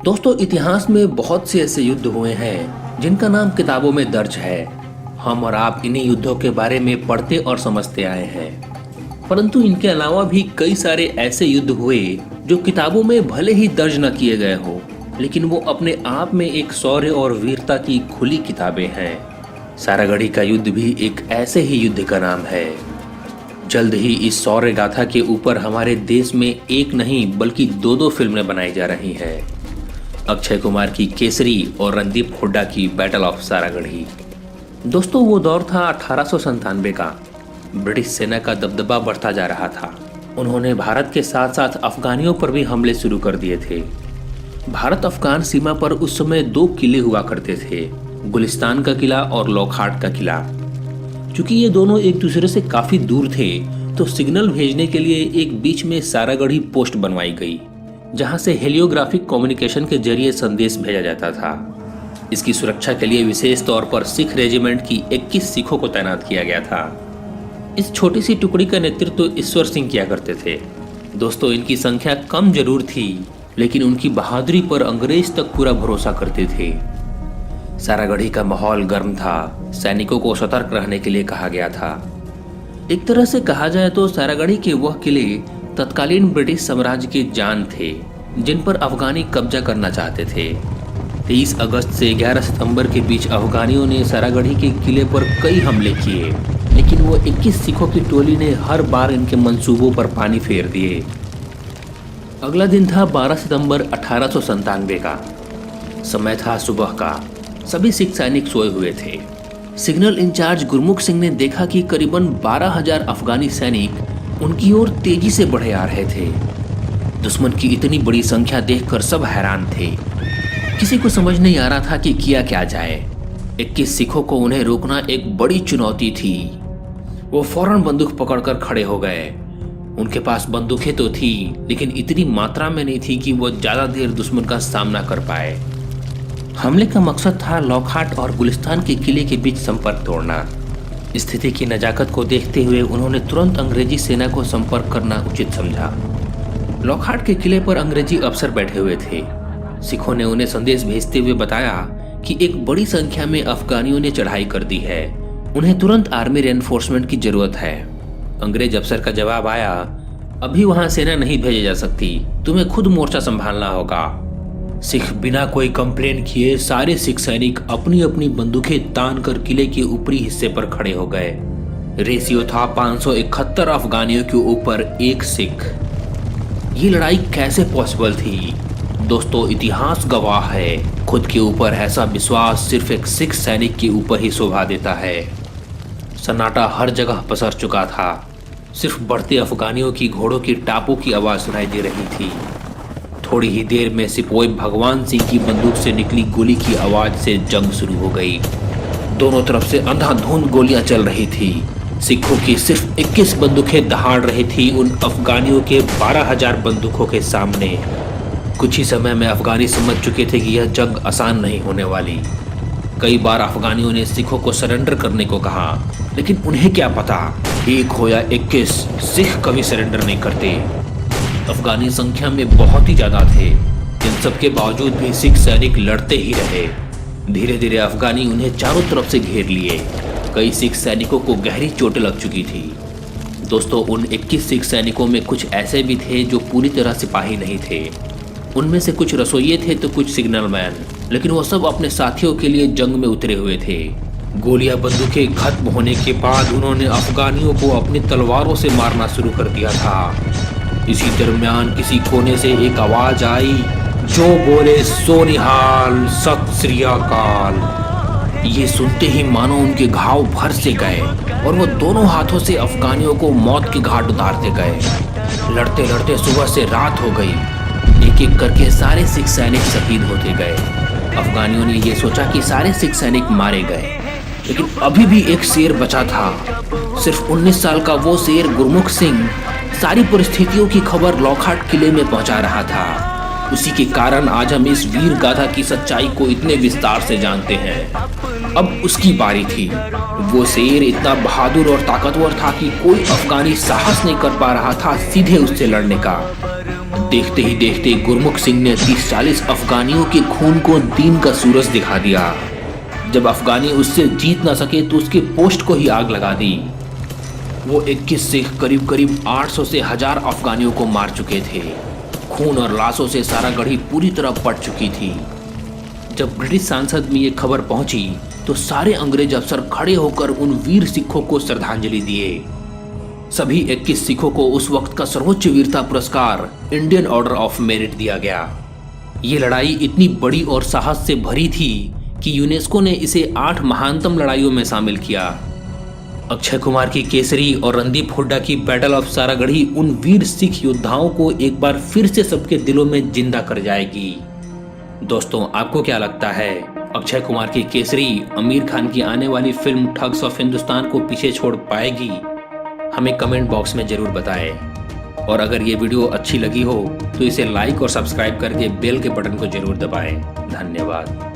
दोस्तों, इतिहास में बहुत से ऐसे युद्ध हुए हैं जिनका नाम किताबों में दर्ज है। हम और आप इन्हीं युद्धों के बारे में पढ़ते और समझते आए हैं। परंतु इनके अलावा भी कई सारे ऐसे युद्ध हुए जो किताबों में भले ही दर्ज न किए गए हो, लेकिन वो अपने आप में एक शौर्य और वीरता की खुली किताबें हैं। सारागढ़ी का युद्ध भी एक ऐसे ही युद्ध का नाम है। जल्द ही इस शौर्य गाथा के ऊपर हमारे देश में एक नहीं बल्कि दो फिल्में बनाई जा रही हैं। अक्षय कुमार की केसरी और रणदीप हुड्डा की बैटल ऑफ सारागढ़ी। दोस्तों, वो दौर था 1897 का। ब्रिटिश सेना का दबदबा बढ़ता जा रहा था। उन्होंने भारत के साथ साथ अफगानियों पर भी हमले शुरू कर दिए थे। भारत अफगान सीमा पर उस समय 2 किले हुआ करते थे, गुलिस्तान का किला और लॉकहार्ट का किला। चूंकि ये दोनों एक दूसरे से काफी दूर थे, तो सिग्नल भेजने के लिए एक बीच में सारागढ़ी पोस्ट बनवाई गई, जहां से हेलियोग्राफिक कम्युनिकेशन के जरिए संदेश भेजा जाता था। इसकी सुरक्षा के लिए विशेष तौर पर सिख रेजिमेंट की 21 सिखों को तैनात किया गया था। इस छोटी सी टुकड़ी का नेतृत्व ईश्वर सिंह किया करते थे। दोस्तों, इनकी संख्या कम जरूर थी, लेकिन उनकी बहादुरी पर अंग्रेज तक पूरा भरोसा करते थे। सारागढ़ी का माहौल गर्म था। सैनिकों को सतर्क रहने के लिए कहा गया था। एक तरह से कहा जाए तो सारागढ़ी के वह किले तत्कालीन ब्रिटिश साम्राज्य के जान थे, जिन पर अफगानी कब्जा करना चाहते थे। 23 अगस्त से 11 सितंबर के बीच अफगानियों ने सारागढ़ी के किले पर कई हमले किए, लेकिन वो 21 सिखों की टोली ने हर बार इनके मंसूबों पर पानी फेर दिए। अगला दिन था 12 सितंबर 1897 का। समय था सुबह का। सभी सिख सैनिक सोए हुए थे। सिग्नल इंचार्ज गुरमुख सिंह ने देखा कि करीबन 12,000 अफगानी सैनिक उनकी ओर तेजी से बढ़े आ रहे थे। दुश्मन की इतनी बड़ी संख्या देखकर सब हैरान थे। किसी को समझ नहीं आ रहा था कि किया क्या जाए। 21 सिखों को उन्हें रोकना एक बड़ी चुनौती थी। वो फौरन बंदूक पकड़कर खड़े हो गए। उनके पास बंदूकें तो थी, लेकिन इतनी मात्रा में नहीं थी कि वो ज्यादा देर दुश्मन का सामना कर पाए। हमले का मकसद था लॉकहार्ट और गुलिस्तान के किले के बीच संपर्क तोड़ना। स्थिति की नजाकत को देखते हुए उन्होंने तुरंत अंग्रेजी सेना को संपर्क करना उचित समझा। लॉकहार्ट के किले पर अंग्रेजी अफसर बैठे हुए थे। सिखों ने उन्हें संदेश भेजते हुए बताया कि एक बड़ी संख्या में अफगानियों ने चढ़ाई कर दी है, उन्हें तुरंत आर्मी रेनफोर्समेंट की जरूरत है। अंग्रेज अफसर का जवाब आया, अभी वहां सेना नहीं भेजी जा सकती, तुम्हें खुद मोर्चा संभालना होगा। सिख बिना कोई कंप्लेन किए सारे सिख सैनिक अपनी अपनी बंदूकें तान कर किले के ऊपरी हिस्से पर खड़े हो गए। रेशियो था 571 अफगानियों के ऊपर 1 सिख। ये लड़ाई कैसे पॉसिबल थी? दोस्तों, इतिहास गवाह है, खुद के ऊपर ऐसा विश्वास सिर्फ एक सिख सैनिक के ऊपर ही शोभा देता है। सन्नाटा हर जगह पसर चुका था। सिर्फ बढ़ते अफगानियों की घोड़ों की टापों की आवाज सुनाई दे रही थी। थोड़ी ही देर में सिपाही भगवान सिंह की बंदूक से निकली गोली की आवाज से जंग शुरू हो गई। दोनों तरफ से अंधाधुंध गोलियां चल रही थी। सिखों की सिर्फ 21 बंदूकें दहाड़ रही थी उन अफगानियों के 12,000 बंदूकों के सामने। कुछ ही समय में अफगानी समझ चुके थे कि यह जंग आसान नहीं होने वाली। कई बार अफगानियों ने सिखों को सरेंडर करने को कहा, लेकिन उन्हें क्या पता, 1 हो या 21, सिख कभी सरेंडर नहीं करते। अफगानी संख्या में बहुत ही ज्यादा थे। इन सब के बावजूद भी सिख सैनिक लड़ते ही रहे। धीरे धीरे अफगानी उन्हें चारों तरफ से घेर लिए। कई सिख सैनिकों को गहरी चोटें लग चुकी थी। दोस्तों, उन 21 सिख सैनिकों में कुछ ऐसे भी थे जो पूरी तरह सिपाही नहीं थे। उनमें से कुछ रसोइये थे तो कुछ सिग्नल मैन, लेकिन वो सब अपने साथियों के लिए जंग में उतरे हुए थे। गोलियां बंदूकें खत्म होने के बाद उन्होंने अफगानियों को अपनी तलवारों से मारना शुरू कर दिया था। इसी दरमियान किसी कोने से एक आवाज आई, जो बोले सो निहाल, सत श्री अकाल। ये सुनते ही मानो उनके घाव भर से गए और वो दोनों हाथों से अफगानियों को मौत के घाट उतारते गए। लड़ते लड़ते सुबह से रात हो गई। एक एक करके सारे सिख सैनिक शहीद होते गए। अफगानियों ने ये सोचा कि सारे सिख सैनिक मारे गए, लेकिन अभी भी एक शेर बचा था। सिर्फ 19 साल का वो शेर गुरमुख सिंह सारी परिस्थितियों की खबर लॉकहार्ट किले में पहुंचा रहा था। उसी के कारण आज हम इस वीर गाथा की सच्चाई को इतने विस्तार से जानते हैं। अब उसकी बारी थी। वो शेर इतना बहादुर और ताकतवर था कि कोई अफगानी साहस नहीं कर पा रहा था सीधे उससे लड़ने का। देखते ही देखते गुरमुख सिंह ने 30-40 अफगानियों के खून को दिन का सूरज दिखा दिया। जब अफगानी उससे जीत ना सके तो उसके पोस्ट को ही आग लगा दी। वो 21 सिख करीब करीब 800 से 1000 अफगानियों को मार चुके थे। खून और लाशों से सारा गढ़ी पूरी तरह पट चुकी थी। जब ब्रिटिश सांसद में ये खबर पहुंची तो सारे अंग्रेज अफसर खड़े होकर उन वीर सिखों को श्रद्धांजलि दिए। सभी 21 सिखों को उस वक्त का सर्वोच्च वीरता पुरस्कार इंडियन ऑर्डर ऑफ मेरिट दिया गया। ये लड़ाई इतनी बड़ी और साहस से भरी थी कि यूनेस्को ने इसे 8 महानतम लड़ाइयों में शामिल किया। अक्षय कुमार की केसरी और रणदीप हुड्डा की बैटल ऑफ सारागढ़ी उन वीर सिख योद्धाओं को एक बार फिर से सबके दिलों में जिंदा कर जाएगी। दोस्तों, आपको क्या लगता है, अक्षय कुमार की केसरी आमिर खान की आने वाली फिल्म ठग्स ऑफ हिंदुस्तान को पीछे छोड़ पाएगी? हमें कमेंट बॉक्स में जरूर बताएं। और अगर ये वीडियो अच्छी लगी हो तो इसे लाइक और सब्सक्राइब करके बेल के बटन को जरूर दबाएं। धन्यवाद।